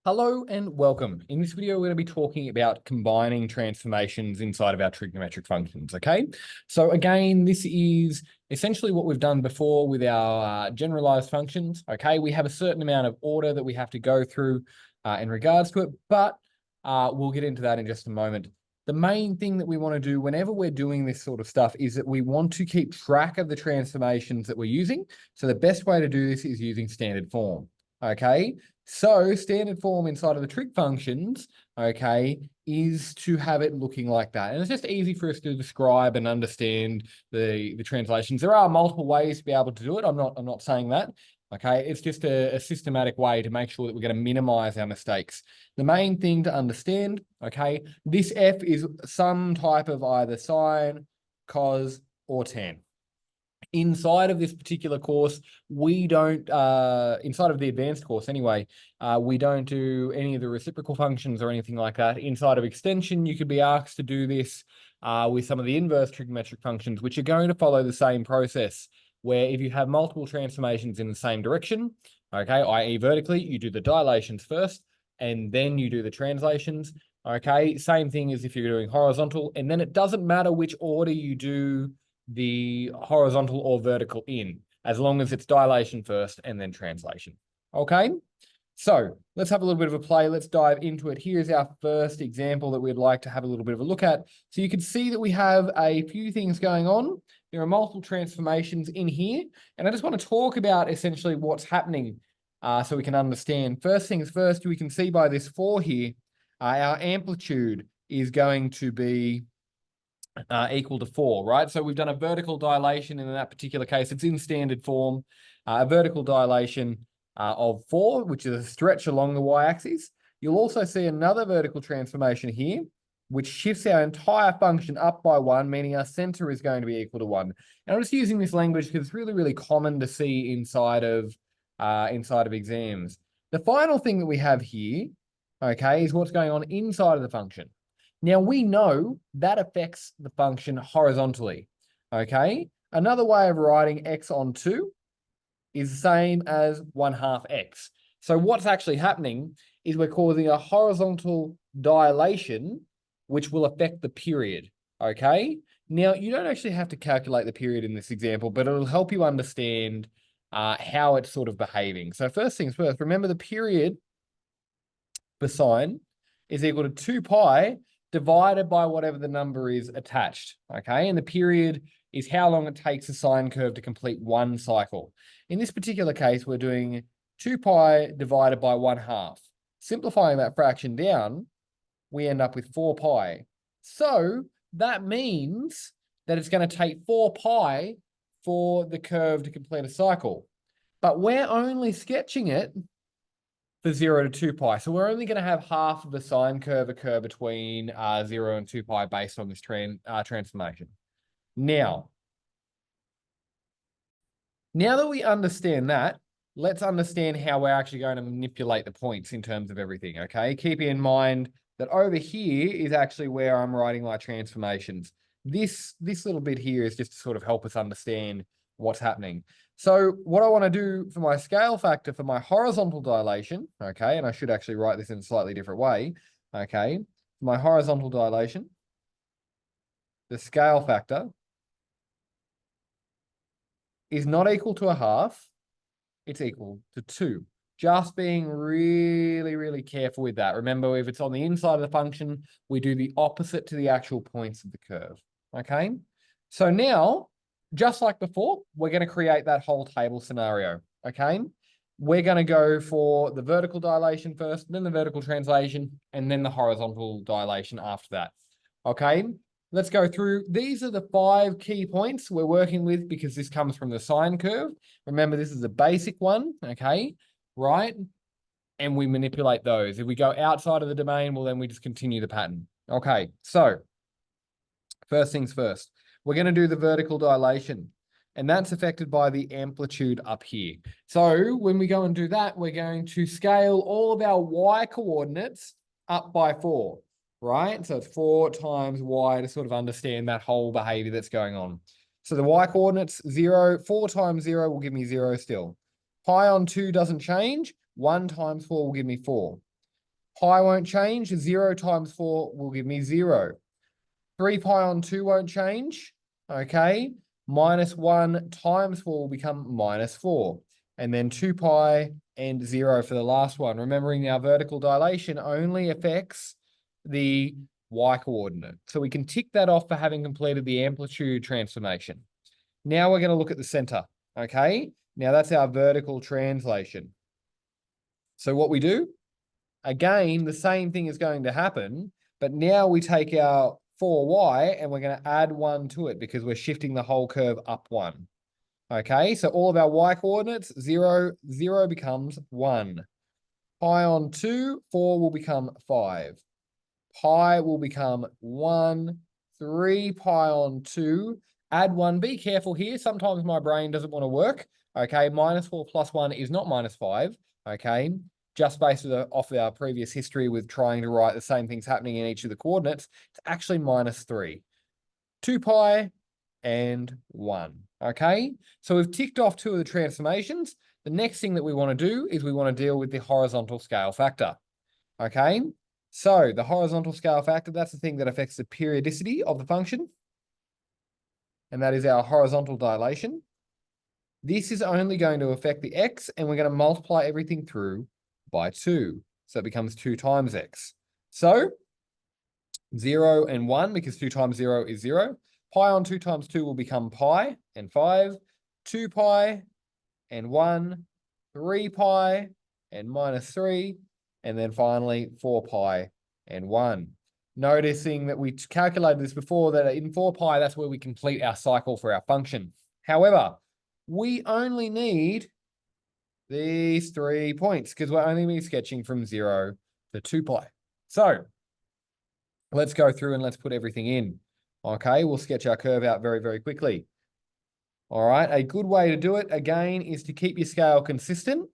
Hello and welcome. In this video, we're going to be talking about combining transformations inside of our trigonometric functions, okay? So again, this is essentially what we've done before with our generalized functions, okay? We have a certain amount of order that we have to go through in regards to it, but we'll get into that in just a moment. The main thing that we want to do whenever we're doing this sort of stuff is that we want to keep track of the transformations that we're using. So the best way to do this is using standard form, okay? So standard form inside of the trig functions, okay, is to have it looking like that. And it's just easy for us to describe and understand the translations. There are multiple ways to be able to do it. I'm not saying that. Okay, it's just a systematic way to make sure that we're going to minimize our mistakes. The main thing to understand, okay, this F is some type of either sine, cos, or tan. Inside of this particular course, we don't, inside of the advanced course anyway, we don't do any of the reciprocal functions or anything like that. Inside of extension, you could be asked to do this with some of the inverse trigonometric functions, which are going to follow the same process, where if you have multiple transformations in the same direction, okay, i.e. vertically, you do the dilations first, and then you do the translations, okay? Same thing as if you're doing horizontal, and then it doesn't matter which order you do the horizontal or vertical in, as long as it's dilation first and then translation. Okay, so let's have a little bit of a play. Let's dive into it. Here's our first example that we'd like to have a little bit of a look at. So you can see that we have a few things going on. There are multiple transformations in here, and I just want to talk about essentially what's happening so we can understand. First things first, we can see by this 4 here, our amplitude is going to be equal to 4, right? So we've done a vertical dilation, and in that particular case, it's in standard form, a vertical dilation of 4, which is a stretch along the y-axis. You'll also see another vertical transformation here, which shifts our entire function up by 1, meaning our center is going to be equal to 1. And I'm just using this language because it's really, really common to see inside of exams. The final thing that we have here, okay, is what's going on inside of the function. Now, we know that affects the function horizontally, okay? Another way of writing x on 2 is the same as 1/2 x. So what's actually happening is we're causing a horizontal dilation, which will affect the period, okay? Now, you don't actually have to calculate the period in this example, but it'll help you understand how it's sort of behaving. So first things first, remember the period for sine is equal to 2 pi divided by whatever the number is attached, okay? And the period is how long it takes a sine curve to complete one cycle. In this particular case, we're doing 2 pi divided by 1/2. Simplifying that fraction down, we end up with 4 pi. So that means that it's going to take 4 pi for the curve to complete a cycle. But we're only sketching it for 0 to 2 pi. So we're only going to have half of the sine curve occur between 0 and 2 pi based on this transformation. Now that we understand that, let's understand how we're actually going to manipulate the points in terms of everything, okay? Keep in mind that over here is actually where I'm writing my transformations. This little bit here is just to sort of help us understand what's happening. So what I want to do for my scale factor for my horizontal dilation, okay, and I should actually write this in a slightly different way, okay, my horizontal dilation, the scale factor is not equal to 1/2, it's equal to 2. Just being really, really careful with that. Remember, if it's on the inside of the function, we do the opposite to the actual points of the curve, okay? So now, just like before, we're going to create that whole table scenario, okay? We're going to go for the vertical dilation first, then the vertical translation, and then the horizontal dilation after that, okay? Let's go through. These are the 5 key points we're working with because this comes from the sine curve. Remember, this is a basic one, okay? Right? And we manipulate those. If we go outside of the domain, well, then we just continue the pattern. Okay, so first things first, we're going to do the vertical dilation, and that's affected by the amplitude up here. So when we go and do that, we're going to scale all of our y coordinates up by 4, right? So it's 4 times y to sort of understand that whole behavior that's going on. So the y coordinates 0, 4 times 0 will give me 0 still. Pi on 2 doesn't change. 1 times 4 will give me 4. Pi won't change. 0 times 4 will give me 0. 3 pi on 2 won't change. Okay. -1 times 4 will become -4. And then 2 pi and 0 for the last one. Remembering our vertical dilation only affects the y coordinate. So we can tick that off for having completed the amplitude transformation. Now we're going to look at the center. Okay. Now that's our vertical translation. So what we do, again, the same thing is going to happen, but now we take our 4y and we're going to add 1 to it because we're shifting the whole curve up 1. Okay, so all of our y coordinates, 0, 0 becomes 1. Pi on 2, 4 will become 5. Pi will become 1. 3 pi on 2, add 1. Be careful here. Sometimes my brain doesn't want to work. Okay, -4 plus 1 is not -5. Okay, just based off of our previous history with trying to write the same things happening in each of the coordinates, it's actually -3. 2 pi and 1. Okay, so we've ticked off 2 of the transformations. The next thing that we want to do is we want to deal with the horizontal scale factor. Okay, so the horizontal scale factor, that's the thing that affects the periodicity of the function. And that is our horizontal dilation. This is only going to affect the x, and we're going to multiply everything through by 2. So it becomes 2 times x. So 0 and 1, because 2 times 0 is 0. Pi on 2 times 2 will become pi and 5. 2 pi and 1. 3 pi and -3. And then finally 4 pi and 1. Noticing that we calculated this before, that in 4 pi, that's where we complete our cycle for our function. However, we only need these 3 points because we're only be sketching from 0 to 2 pi. So let's go through and let's put everything in. Okay, we'll sketch our curve out very, very quickly. All right, a good way to do it, again, is to keep your scale consistent,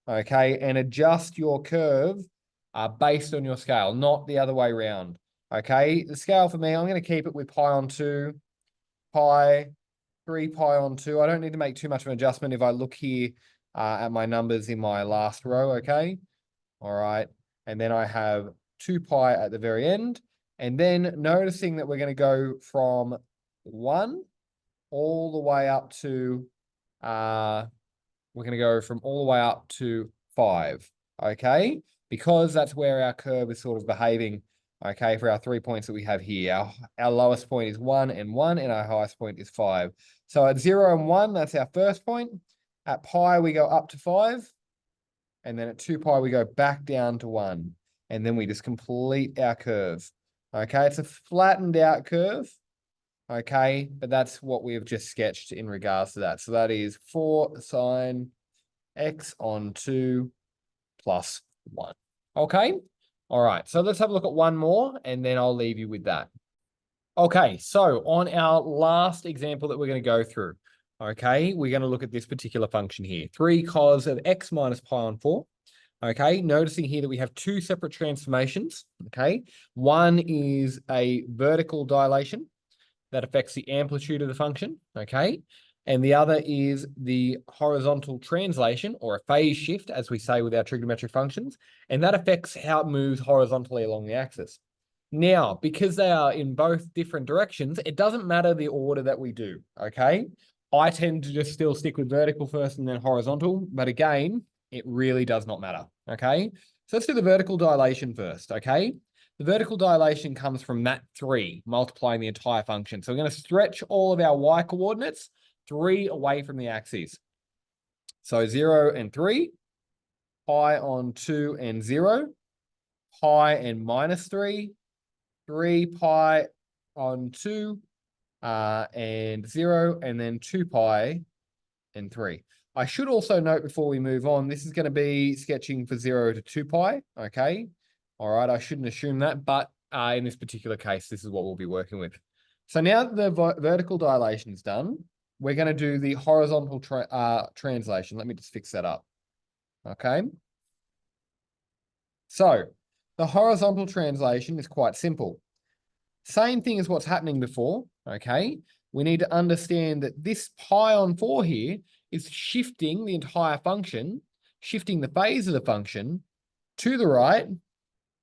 okay, and adjust your curve based on your scale, not the other way around. Okay, the scale for me, I'm going to keep it with pi on 2, pi, 3 pi on 2. I don't need to make too much of an adjustment if I look here at my numbers in my last row, okay? All right, and then I have 2 pi at the very end. And then noticing that we're going to go from 1 all the way up to, we're going to go from all the way up to 5, okay? Because that's where our curve is sort of behaving, okay, for our 3 points that we have here. Our lowest point is 1 and 1, and our highest point is 5. So at 0 and 1, that's our first point. At pi, we go up to 5. And then at 2 pi, we go back down to 1. And then we just complete our curve. Okay, it's a flattened out curve. Okay, but that's what we've just sketched in regards to that. So that is 4 sine x on 2 plus 1. Okay, all right. So let's have a look at one more, and then I'll leave you with that. Okay, so on our last example that we're going to go through, okay, we're going to look at this particular function here. 3 cos of x minus pi on 4. Okay, noticing here that we have 2 separate transformations. Okay, one is a vertical dilation that affects the amplitude of the function. Okay, and the other is the horizontal translation, or a phase shift, as we say with our trigonometric functions, and that affects how it moves horizontally along the axis. Now, because they are in both different directions, it doesn't matter the order that we do. Okay, I tend to just still stick with vertical first and then horizontal, but again, it really does not matter, okay? So let's do the vertical dilation first, okay? The vertical dilation comes from that 3, multiplying the entire function. So we're going to stretch all of our y coordinates 3 away from the axes. So 0 and 3, pi on 2 and 0, pi and -3, 3 pi on 2 and 0, and then 2 pi and 3. I should also note before we move on, this is going to be sketching for 0 to 2 pi, okay? All right, I shouldn't assume that, but in this particular case, this is what we'll be working with. So now that the vertical dilation is done, we're going to do the horizontal translation. Let me just fix that up, okay? So the horizontal translation is quite simple. Same thing as what's happening before, okay? We need to understand that this pi on 4 here is shifting the entire function, shifting the phase of the function to the right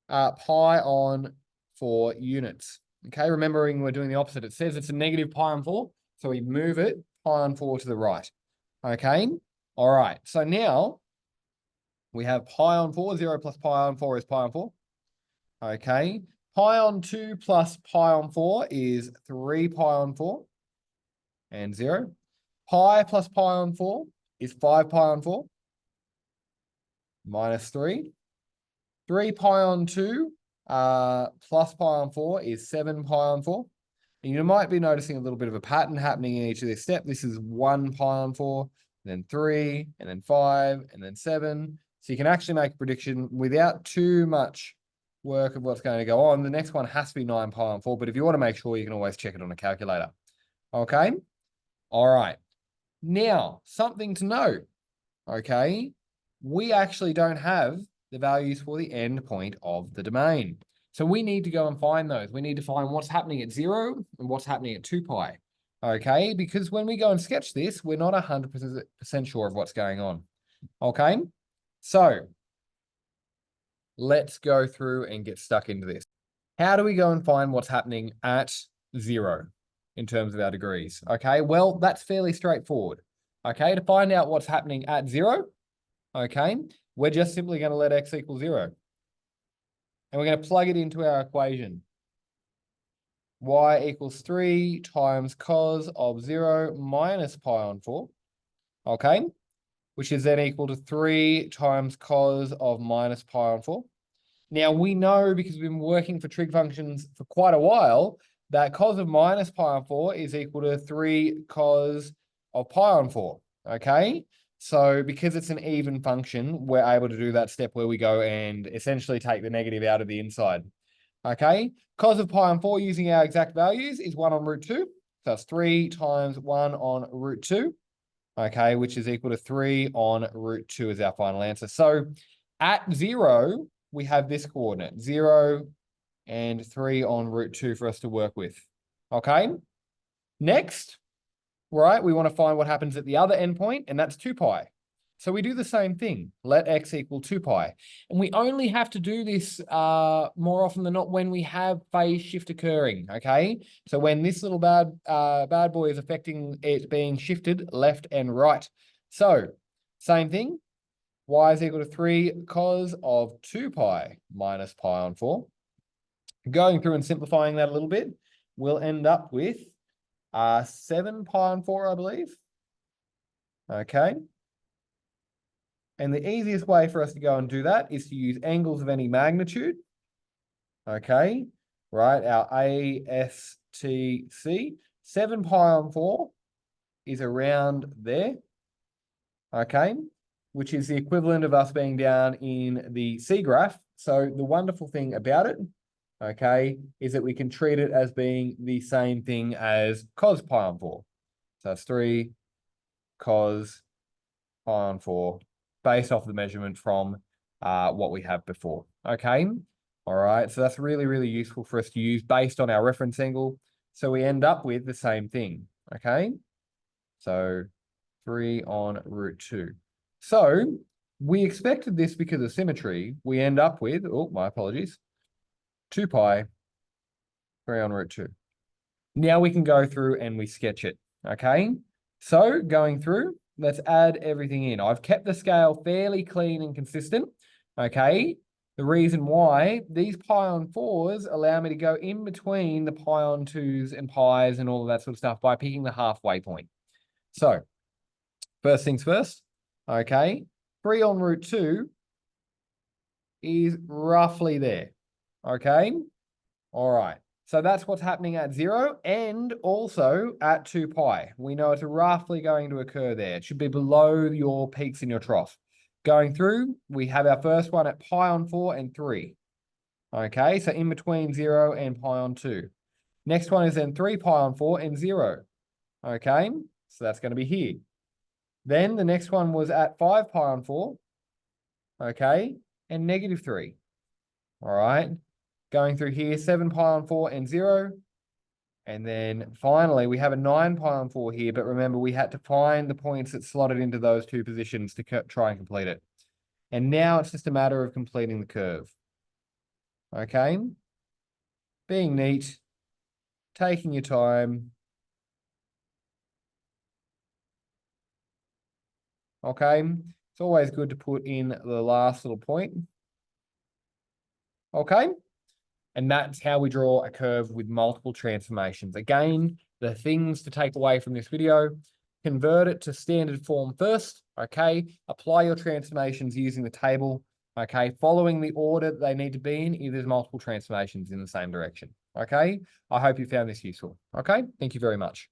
pi on 4 units. Okay, remembering we're doing the opposite. It says it's a negative pi on 4, so we move it pi on 4 to the right. Okay, all right. So now we have pi on 4, 0 plus pi on 4 is pi on 4. Okay, pi on 2 plus pi on 4 is 3 pi on 4 and 0. Pi plus pi on 4 is 5 pi on 4 minus 3. 3 pi on 2 plus pi on 4 is 7 pi on 4. And you might be noticing a little bit of a pattern happening in each of these steps. This is 1 pi on 4, then 3, and then 5, and then 7. So you can actually make a prediction without too much work of what's going to go on. The next one has to be 9 pi on 4, but if you want to make sure, you can always check it on a calculator. Okay? All right. Now, something to know. Okay? We actually don't have the values for the end point of the domain. So we need to go and find those. We need to find what's happening at 0 and what's happening at 2 pi. Okay, because when we go and sketch this, we're not 100% sure of what's going on. Okay, so let's go through and get stuck into this. How do we go and find what's happening at 0 in terms of our degrees? Okay, well, that's fairly straightforward. Okay, to find out what's happening at 0, okay, we're just simply going to let x equal 0. And we're going to plug it into our equation. Y equals 3 times cos of 0 minus pi on 4. Okay, which is then equal to 3 times cos of minus pi on 4. Now, we know, because we've been working for trig functions for quite a while, that cos of minus pi on 4 is equal to 3 cos of pi on 4. Okay, so because it's an even function, we're able to do that step where we go and essentially take the negative out of the inside. Okay, cos of pi on 4 using our exact values is 1 on root 2. So that's 3 times 1 on root 2. Okay, which is equal to 3 on root 2 is our final answer. So at 0, we have this coordinate, 0 and 3 on root 2 for us to work with. Okay, next, right, we want to find what happens at the other endpoint, and that's 2 pi. So we do the same thing. Let x equal 2 pi. And we only have to do this more often than not when we have phase shift occurring, okay? So when this little bad boy is affecting it being shifted left and right. So same thing. Y is equal to 3 cos of 2 pi minus pi on 4. Going through and simplifying that a little bit, we'll end up with 7 pi on 4, I believe. Okay. And the easiest way for us to go and do that is to use angles of any magnitude. Okay, right, our ASTC. 7 pi on 4 is around there. Okay, which is the equivalent of us being down in the C graph. So the wonderful thing about it, okay, is that we can treat it as being the same thing as cos pi on 4. So that's 3 cos pi on 4. Based off the measurement from what we have before. Okay, all right, so that's really, really useful for us to use based on our reference angle. So we end up with the same thing, okay? So 3 on root 2. So we expected this because of symmetry. We end up with, oh, my apologies, 2 pi, 3 on root 2. Now we can go through and we sketch it, okay? So going through, let's add everything in. I've kept the scale fairly clean and consistent, okay? The reason why, these pi on 4s allow me to go in between the pi on 2s and pi's and all of that sort of stuff by picking the halfway point. So, first things first, okay? 3 on root 2 is roughly there, okay? All right. So that's what's happening at 0 and also at 2 pi. We know it's roughly going to occur there. It should be below your peaks in your trough. Going through, we have our first one at pi on 4 and 3. Okay, so in between 0 and pi on 2. Next one is then 3 pi on 4 and 0. Okay, so that's going to be here. Then the next one was at 5 pi on 4. Okay, and negative 3. All right. Going through here, 7 pi on 4 and 0. And then finally, we have a 9 pi on 4 here. But remember, we had to find the points that slotted into those two positions to try and complete it. And now it's just a matter of completing the curve. Okay. Being neat, taking your time. Okay. It's always good to put in the last little point. Okay. And that's how we draw a curve with multiple transformations. Again, the things to take away from this video: convert it to standard form first, okay? Apply your transformations using the table, okay? Following the order that they need to be in if there's multiple transformations in the same direction, okay? I hope you found this useful, okay? Thank you very much.